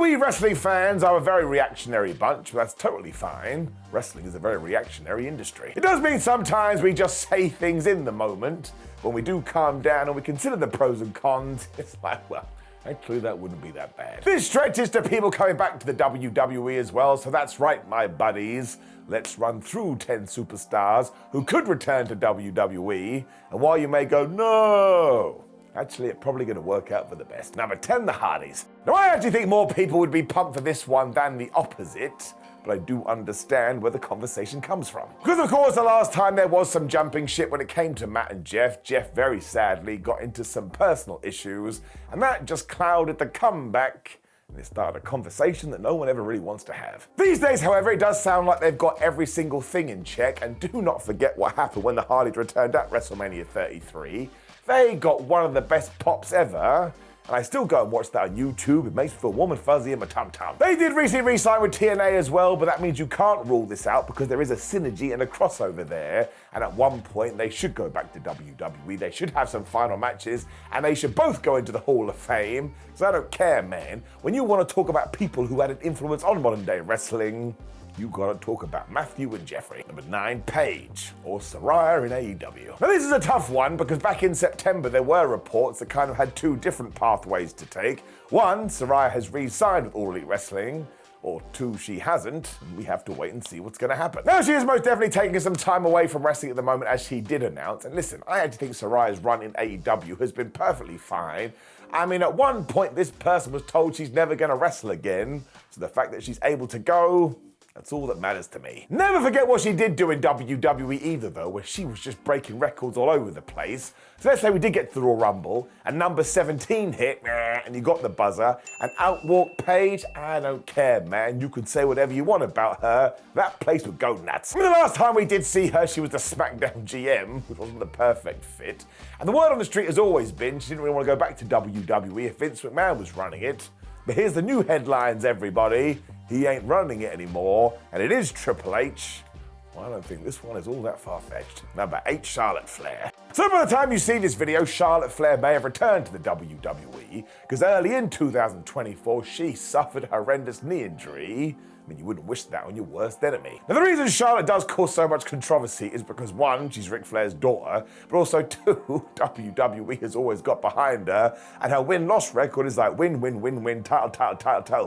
We wrestling fans are a very reactionary bunch, but that's totally fine. Wrestling is a very reactionary industry. It does mean sometimes we just say things in the moment. When we do calm down and we consider the pros and cons, it's like, well, actually that wouldn't be that bad. This stretches to people coming back to the WWE as well, so that's right, my buddies. Let's run through 10 superstars who could return to WWE, and while you may go, no, actually, it's probably going to work out for the best. Number 10, the Hardys. Now, I actually think more people would be pumped for this one than the opposite, but I do understand where the conversation comes from. Because, of course, the last time there was some jumping ship when it came to Matt and Jeff, Jeff very sadly got into some personal issues, and that just clouded the comeback. And it started a conversation that no one ever really wants to have. These days, however, it does sound like they've got every single thing in check, and do not forget what happened when the Hardys returned at WrestleMania 33. They got one of the best pops ever, and I still go and watch that on YouTube. It makes me feel warm and fuzzy in my tum-tum. They did recently re-sign with TNA as well, but that means you can't rule this out because there is a synergy and a crossover there, and at one point they should go back to WWE. They should have some final matches, and they should both go into the Hall of Fame. So I don't care, man. When you want to talk about people who had an influence on modern day wrestling, you gotta talk about Matthew and Jeffrey. Number 9, Paige, or Saraya in AEW. Now this is a tough one because back in September there were reports that kind of had two different pathways to take. One, Saraya has re-signed with All Elite Wrestling, or two, she hasn't, and we have to wait and see what's gonna happen. Now she is most definitely taking some time away from wrestling at the moment, as she did announce, and listen, I actually think Saraya's run in AEW has been perfectly fine. I mean, at one point this person was told she's never gonna wrestle again, so the fact that she's able to go, that's all that matters to me. Never forget what she did do in WWE either, though, where she was just breaking records all over the place. So let's say we did get to the Royal Rumble, and number 17 hit, and you got the buzzer, and out walked Paige. I don't care, man. You can say whatever you want about her. That place would go nuts. I mean, the last time we did see her, she was the SmackDown GM, which wasn't the perfect fit. And the word on the street has always been she didn't really want to go back to WWE if Vince McMahon was running it. But here's the new headlines, everybody. He ain't running it anymore, and it is Triple H. Well, I don't think this one is all that far-fetched. Number 8, Charlotte Flair. So by the time you see this video, Charlotte Flair may have returned to the WWE, because early in 2024, she suffered a horrendous knee injury. I mean, you wouldn't wish that on your worst enemy. Now, the reason Charlotte does cause so much controversy is because, one, she's Ric Flair's daughter, but also, two, WWE has always got behind her, and her win-loss record is like win, win, win, win, title,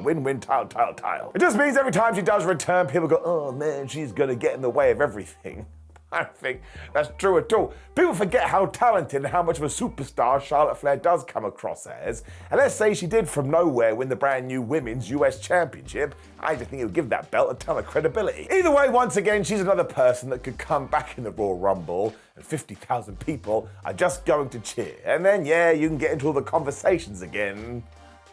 win, win, title. It just means every time she does return, people go, oh man, she's gonna get in the way of everything. I don't think that's true at all. People forget how talented and how much of a superstar Charlotte Flair does come across as. And let's say she did from nowhere win the brand new Women's US Championship. I just think it would give that belt a ton of credibility. Either way, once again, she's another person that could come back in the Royal Rumble and 50,000 people are just going to cheer. And then, yeah, you can get into all the conversations again.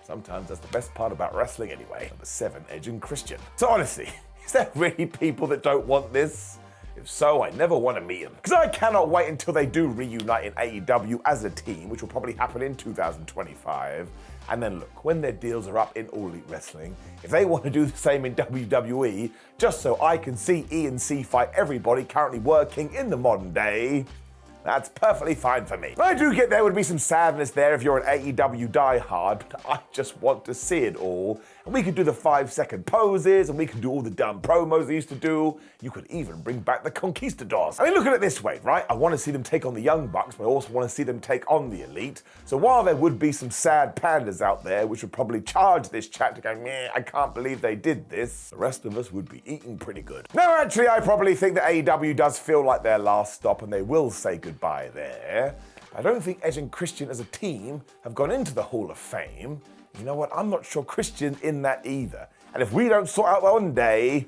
Sometimes that's the best part about wrestling anyway. Number 7, Edge and Christian. So honestly, is there really people that don't want this? If so, I never want to meet them. Because I cannot wait until they do reunite in AEW as a team, which will probably happen in 2025. And then look, when their deals are up in All Elite Wrestling, if they want to do the same in WWE, just so I can see E&C fight everybody currently working in the modern day, that's perfectly fine for me. I do get there would be some sadness there if you're an AEW diehard, but I just want to see it all. And we could do the 5-second poses, and we could do all the dumb promos they used to do. You could even bring back the Conquistadors. I mean, look at it this way, right? I want to see them take on the Young Bucks, but I also want to see them take on the Elite. So while there would be some sad pandas out there, which would probably charge this chat to go, meh, I can't believe they did this, the rest of us would be eating pretty good. Now, actually, I probably think that AEW does feel like their last stop, and they will say goodbye there. I don't think Edge and Christian as a team have gone into the Hall of Fame. You know what? I'm not sure Christian's in that either. And if we don't sort out one day,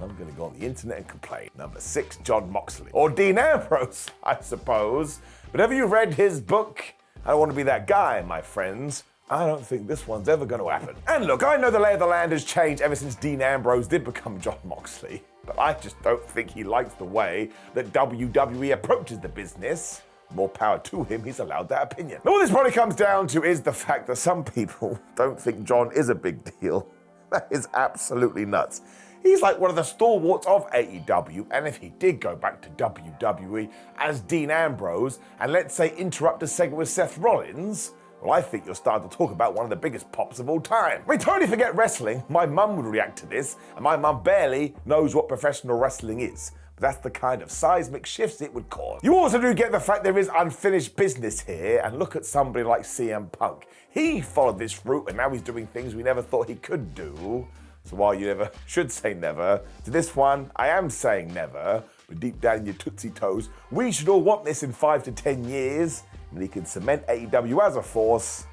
I'm going to go on the internet and complain. Number 6, Jon Moxley. Or Dean Ambrose, I suppose. But have you read his book? I don't want to be that guy, my friends. I don't think this one's ever going to happen. And look, I know the lay of the land has changed ever since Dean Ambrose did become Jon Moxley. But I just don't think he likes the way that WWE approaches the business. More power to him, he's allowed that opinion. All this probably comes down to is the fact that some people don't think John is a big deal. That is absolutely nuts. He's like one of the stalwarts of AEW, and if he did go back to WWE as Dean Ambrose, and let's say interrupt a segment with Seth Rollins, Well, I think you're starting to talk about one of the biggest pops of all time. I mean, totally forget wrestling. My mum would react to this, and my mum barely knows what professional wrestling is. But that's the kind of seismic shifts it would cause. You also do get the fact there is unfinished business here, and look at somebody like CM Punk. He followed this route, and now he's doing things we never thought he could do. So while you never should say never, to this one, I am saying never. But deep down in your tootsie toes, we should all want this in 5 to 10 years. And he can cement AEW as a force,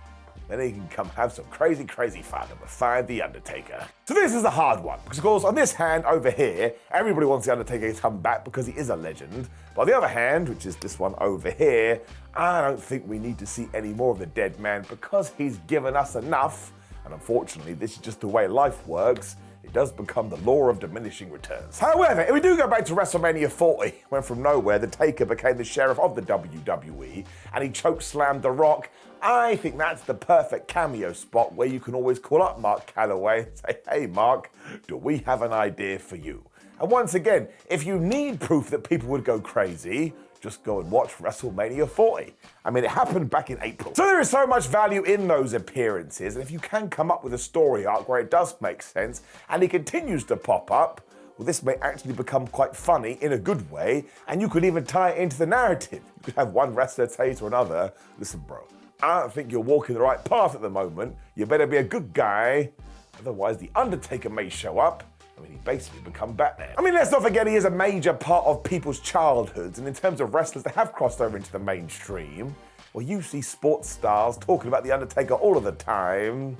then he can come have some crazy, crazy fun and find The Undertaker. So this is a hard one, because of course on this hand over here, everybody wants The Undertaker to come back because he is a legend. But on the other hand, which is this one over here, I don't think we need to see any more of the dead man because he's given us enough. And unfortunately, this is just the way life works. It does become the law of diminishing returns. However, if we do go back to WrestleMania 40, when from nowhere the Taker became the sheriff of the WWE and he chokeslammed The Rock, I think that's the perfect cameo spot where you can always call up Mark Calloway and say, hey Mark, do we have an idea for you? And once again, if you need proof that people would go crazy, just go and watch WrestleMania 40. I mean, it happened back in April. So there is so much value in those appearances, and if you can come up with a story arc where it does make sense, and he continues to pop up, well, this may actually become quite funny in a good way, and you could even tie it into the narrative. You could have one wrestler say to another, listen bro, I don't think you're walking the right path at the moment. You better be a good guy, otherwise the Undertaker may show up. I mean, he basically become Batman. I mean, let's not forget he is a major part of people's childhoods, and in terms of wrestlers that have crossed over into the mainstream, well, you see sports stars talking about The Undertaker all of the time.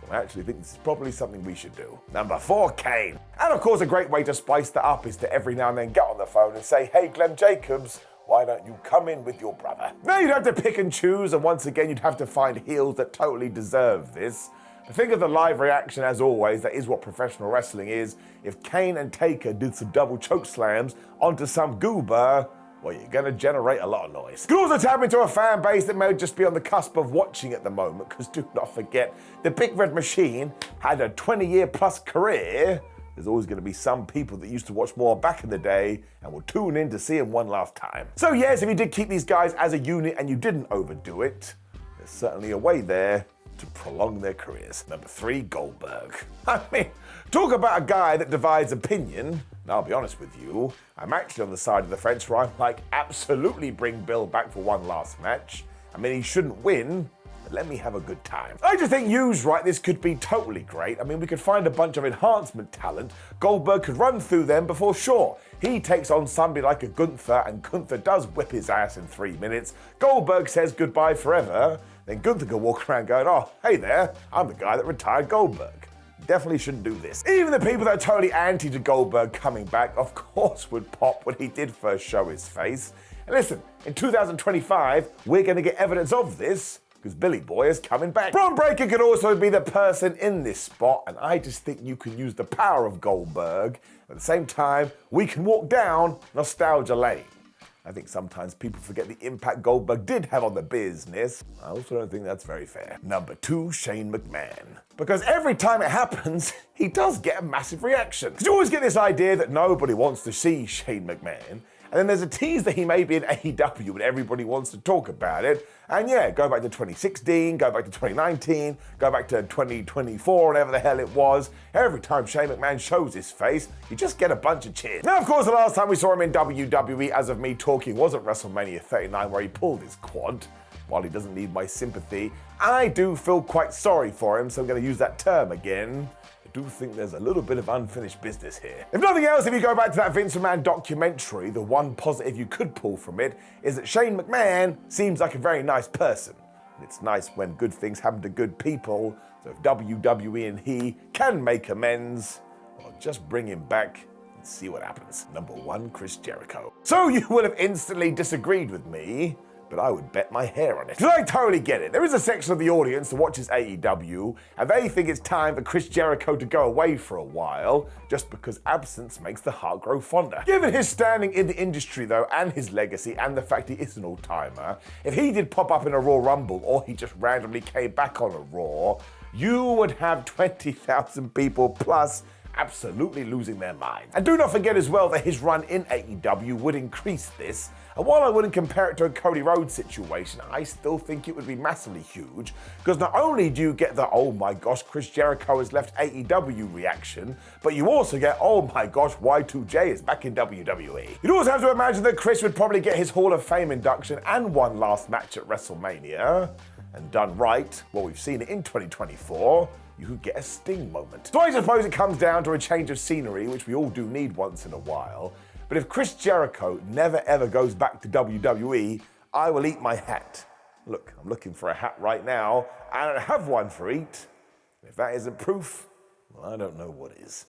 So I actually think this is probably something we should do. Number 4, Kane. And of course, a great way to spice that up is to every now and then get on the phone and say, hey, Glenn Jacobs, why don't you come in with your brother? Now you'd have to pick and choose, and once again, you'd have to find heels that totally deserve this. Think of the live reaction as always, that is what professional wrestling is. If Kane and Taker did some double choke slams onto some goober, well, you're gonna generate a lot of noise. You can also tap into a fan base that may just be on the cusp of watching at the moment, because do not forget, the Big Red Machine had a 20-year plus career. There's always gonna be some people that used to watch more back in the day and will tune in to see him one last time. So yes, if you did keep these guys as a unit and you didn't overdo it, there's certainly a way there to prolong their careers. Number 3, Goldberg. I mean, talk about a guy that divides opinion. And I'll be honest with you, I'm actually on the side of the fence where I'm like, absolutely bring Bill back for one last match. I mean, he shouldn't win, but let me have a good time. I just think used right, this could be totally great. I mean, we could find a bunch of enhancement talent. Goldberg could run through them before, sure, he takes on somebody like a Gunther, and Gunther does whip his ass in 3 minutes. Goldberg says goodbye forever. Then Gunther could walk around going, oh, hey there, I'm the guy that retired Goldberg. Definitely shouldn't do this. Even the people that are totally anti to Goldberg coming back, of course, would pop when he did first show his face. And listen, in 2025, we're going to get evidence of this, because Billy Boy is coming back. Braun Breaker could also be the person in this spot, and I just think you can use the power of Goldberg. At the same time, we can walk down nostalgia lane. I think sometimes people forget the impact Goldberg did have on the business. I also don't think that's very fair. Number 2, Shane McMahon. Because every time it happens, he does get a massive reaction. Because you always get this idea that nobody wants to see Shane McMahon, and then there's a tease that he may be in AEW and everybody wants to talk about it. And yeah, go back to 2016, go back to 2019, go back to 2024, whatever the hell it was. Every time Shane McMahon shows his face, you just get a bunch of cheers. Now, of course, the last time we saw him in WWE, as of me talking, was at WrestleMania 39, where he pulled his quad. While he doesn't need my sympathy, I do feel quite sorry for him, so I'm going to use that term again. I do think there's a little bit of unfinished business here. If nothing else, if you go back to that Vince McMahon documentary, the one positive you could pull from it is that Shane McMahon seems like a very nice person. And it's nice when good things happen to good people, so if WWE and he can make amends, well, just bring him back and see what happens. Number 1, Chris Jericho. So you will have instantly disagreed with me, but I would bet my hair on it. Because I totally get it. There is a section of the audience that watches AEW, and they think it's time for Chris Jericho to go away for a while, just because absence makes the heart grow fonder. Given his standing in the industry, though, and his legacy, and the fact he is an all-timer, if he did pop up in a Raw Rumble, or he just randomly came back on a Raw, you would have 20,000 people plus absolutely losing their minds. And do not forget as well that his run in AEW would increase this. And while I wouldn't compare it to a Cody Rhodes situation, I still think it would be massively huge, because not only do you get the "oh my gosh, Chris Jericho has left AEW" reaction, but you also get "oh my gosh, Y2J is back in WWE." You'd also have to imagine that Chris would probably get his Hall of Fame induction and one last match at WrestleMania. And done right, what we've seen in 2024, you could get a Sting moment. So I suppose it comes down to a change of scenery, which we all do need once in a while. But if Chris Jericho never ever goes back to WWE, I will eat my hat. Look, I'm looking for a hat right now, and I don't have one for eat. If that isn't proof, well, I don't know what is.